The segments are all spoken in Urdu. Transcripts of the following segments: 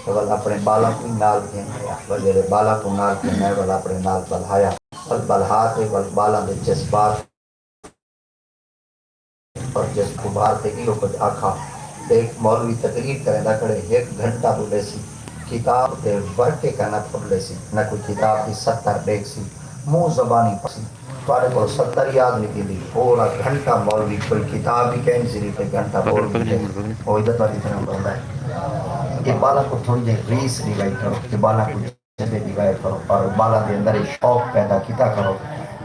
ول اپنے بالا کو نال کھینیا وجہ بالا کو نال کھینا ول اپنے نال بلہایا ول بلہا کے ول بالا دے جذبات اور جس کو بار تے کی کچھ آکھا ایک مولوی تقریر کرے نہ کھڑے ایک گھنٹہ بولے سی کتاب دے ورکے کا نہ پڑھ سی نہ کوئی کتاب کی 70 بیگ سی منہ زبانی پسی تھوڑے کو 70 یاد نہیں دی پورا گھنٹہ مولوی کوئی کتاب بھی کہیں سی پہ گھنٹہ بول دی وہ ادھر والی طرح بولتا ہے کہ بالا کو تھوڑی جی ریس ریوائی کرو کہ بالا کو جدے ریوائی کرو اور بالا دے اندر شوق پیدا کیتا کرو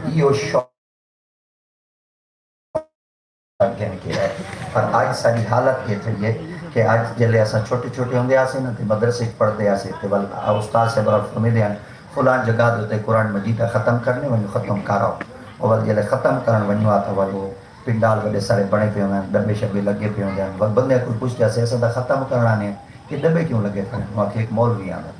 یہ شوق پر آج ساری حالت یہ تھی کہ آج جلے ایسا چھوٹے چھوٹے ہوندے آسے نا تے مدرسے پڑھتے آسے تے استاد سے بڑا فرمیدے ہیں فلان جگہ دوتے قرآن مجید ختم کرنے ونیو ختم کراؤ اور جلے ختم کرن ونیو آتا وہ پنڈال وڈے سارے بڑے پہ ہوندے ہیں ڈبے شبے لگے پہ ہوندے ہیں بندے کو پوچھتے ہیں ایسا دا ختم کرانے کہ ڈبے کیوں لگے پہ وہاں کہ ایک مولوی آندا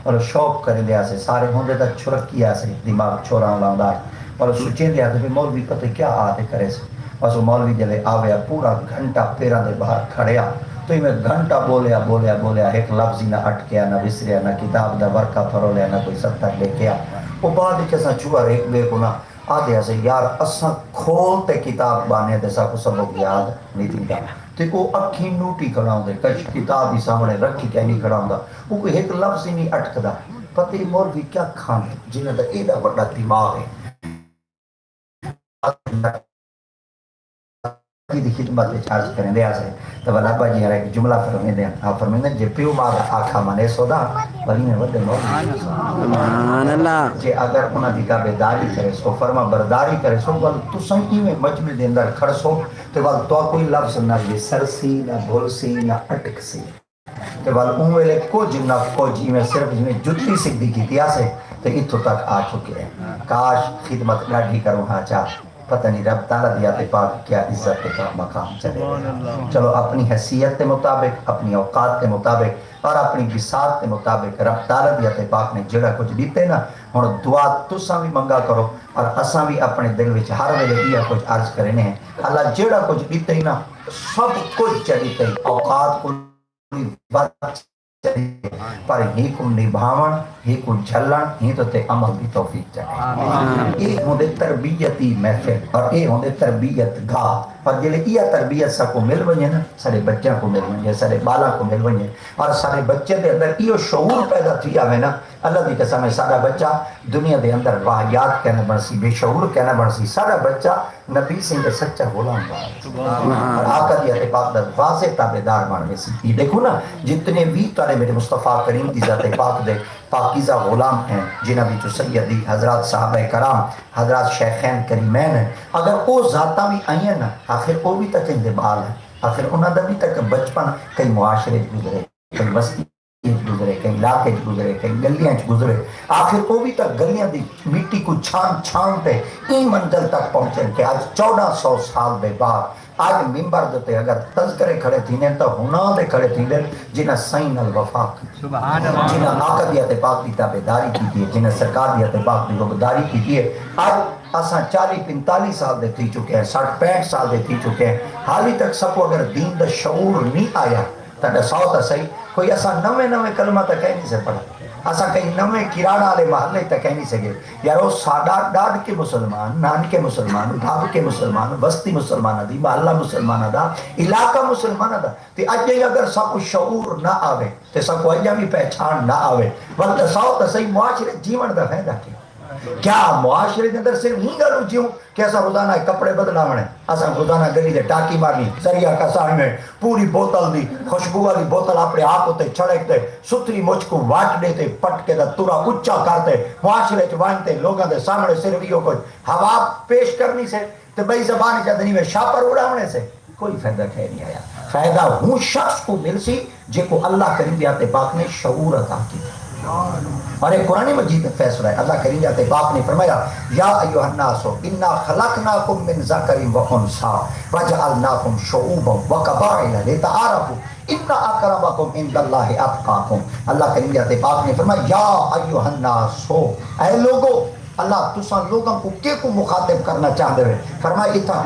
اور شوق کرے دے آسے سارے ہوندے تا چھرکی آسے دماغ چھوڑا لاندار اور سوچیں دے آتے مولوی پتہ کیا آتے کرے سے بس مولوی جلے آویا پورا گھنٹہ پیران دے باہر کھڑیا تو ہی میں گھنٹہ بولیا ایک لفظ نہ اٹکیا نہ وسریا نہ کتاب دا ورکا پھرو لیا نہ کوئی ستر لے کیا وہ بعد کیسا چوار ایک بے کو نہ آدھے سے یار اساں کھولتے کتاب بانے دے سا کو سبق یاد نہیں تھی دا تو کو اکھی نوٹی کھڑاؤں دے کچھ کتاب ہی سامنے رکھی کہیں نہیں کھڑاؤں دا وہ کوئی ایک لفظ ہی نہیں اٹک دا پتہ مولوی کیا کھانے جنہیں دا ایڈا بڑا دماغ ہے کی خدمت چارج کریں دے آسے تو والا ابا جی ایک جملہ فرمین دے آپ فرمین دے جے پیو ماں آکھا مانے سودا ولی میں ودے مولوی سبحان اللہ جے اگر انہاں دی کا بیداری کرے سو فرما برداری کرے سو ول تو سنگی میں مجمع دے اندر کھڑ سو تو ول تو کوئی لفظ نہ یہ سرسی نہ بھولسی نہ اٹک سی تو ول اون ویلے کچھ نہ کچھ میں صرف جنہیں جتی سکھ دی کی سے تو اتھو تک آ چکے ہیں کاش خدمت گاڑی کروں ہاں چاہ پتہ نہیں رب تعالیٰ دیات پاک کیا عزت کا مقام چلے چلو اپنی حیثیت کے مطابق اپنی اوقات کے مطابق اور اپنی بساط کے مطابق رب تعالیٰ دیات پاک نے جڑا کچھ دیتے نا ہن دعا تساں بھی منگا کرو اور اساں بھی اپنے دل وچ ہر ویلے یہ کچھ عرض کرنے ہیں اللہ جڑا کچھ دیتے نا سب کچھ چڑھتے اوقات کو پر ہی کو نبھاون ہی کو جھلن ہی تو تے عمل بھی توفیق چاہے یہ ہوندے تربیتی محفل اور یہ ہوندے تربیت گاہ اور جلے یہ تربیت سا کو مل ونجے نا سارے بچوں کو مل ونجے سارے بالا کو مل ونجے اور سارے بچے دے اندر یہ شعور پیدا تھی آوے نا اللہ دی قسم ہے سارا بچہ دنیا دے اندر واحیات کہنا بڑسی بے شعور کہنا بڑسی سارا بچہ نبی سے سچا غلام بنا اور آقا دی اتفاق در واضح تابدار بن میں سی دیکھو نا جتنے بھی تارے میرے مصطفیٰ کریم دی ذات پاک دے پاکیزہ غلام ہیں جنہاں بھی جو سیدی حضرات صحابہ کرام حضرات شیخین کریمین ہیں اگر وہ ذاتہ بھی آئی ہیں نا آخر وہ بھی تک اندبال ہے آخر انہوں نے بھی تک بچپن کئی معاشرے گزرے کئی بستی گزرے کئی علاقے گزرے کئی گلیاں گزرے آخر وہ بھی تک گلیاں دی مٹی کو چھان چھان پہ این منزل تک پہنچے کہ آج 1400 سال دے بعد آج ممبر دیتے اگر تذکرے کھڑے تھینے تو ہونا دے کھڑے تھینے جنہ سین الوفاق جنہ آقا دیت پاک دی تابداری کی دیئے جنہ سرکار دیت پاک دی وقداری کی دیئے آج اساں 40-45 سال دے تھی چکے ہیں 60-65 سال دے تھی چکے ہیں حالی تک سب کو اگر دین دا شعور نہیں آیا تا ڈساؤ تا صحیح کوئی ایسا نوے کلمہ تا کہیں نہیں سے پڑھا ایسا کہیں نوے کراڑا آلے محلے تا کہیں نہیں سکے یارو ساڑا ڈاڑ کے مسلمان نان کے مسلمان بھاب کے مسلمان بستی مسلمان دی محلہ مسلمان دا علاقہ مسلمان دا تی اجے اگر سب کو شعور نہ آوے تی سب کو اجے بھی پہچان نہ آوے وقت ساؤ تا صحیح معاشرے جیون دا فیدہ کیا کیا معاشرے کے اندر صرف ہی گلو جیوں کہ ایسا روزانہ کپڑے بدلاونے ایسا روزانہ گلی دے ٹاکی مارنی سریا کا سائے میں پوری بوتل دی خوشبو والی بوتل اپنے آپ ہوتے چھڑکتے ستری مجھ کو واٹ دیتے پٹ کے دا تورا اچھا کرتے معاشرے چوانتے لوگاں دے سامنے صرف یہ کچھ ہوا پیش کرنی سے تو بھئی زبانی چاہتے نہیں میں شاپر اڑاونے سے کوئی فائدہ کہہ نہیں آیا فائدہ ہوں شخص کو مل سی جے کو اللہ کریم دیات پاک نے شعور عطا کی اور ایک قرآن مجید میں فیصلہ ہے اللہ کریم جاتے پاک نے فرمایا یا ایوہ الناس انا خلقناکم من ذکر و انثی وجعلناکم شعوبا وقبائل لتعارفوا ان اکرمکم عند اللہ اتقاکم اللہ کریم جاتے پاک نے فرمایا یا ایوہ الناس اے لوگو اللہ تساں لوگوں کو کیا کو مخاطب کرنا چاہتے ہیں فرمایا اتنا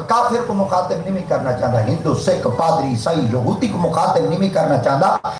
کافر کو مخاطب نہیں کرنا چاہتا ہندو سکھ پادری عیسائی یہودی کو مخاطب نہیں کرنا چاہتا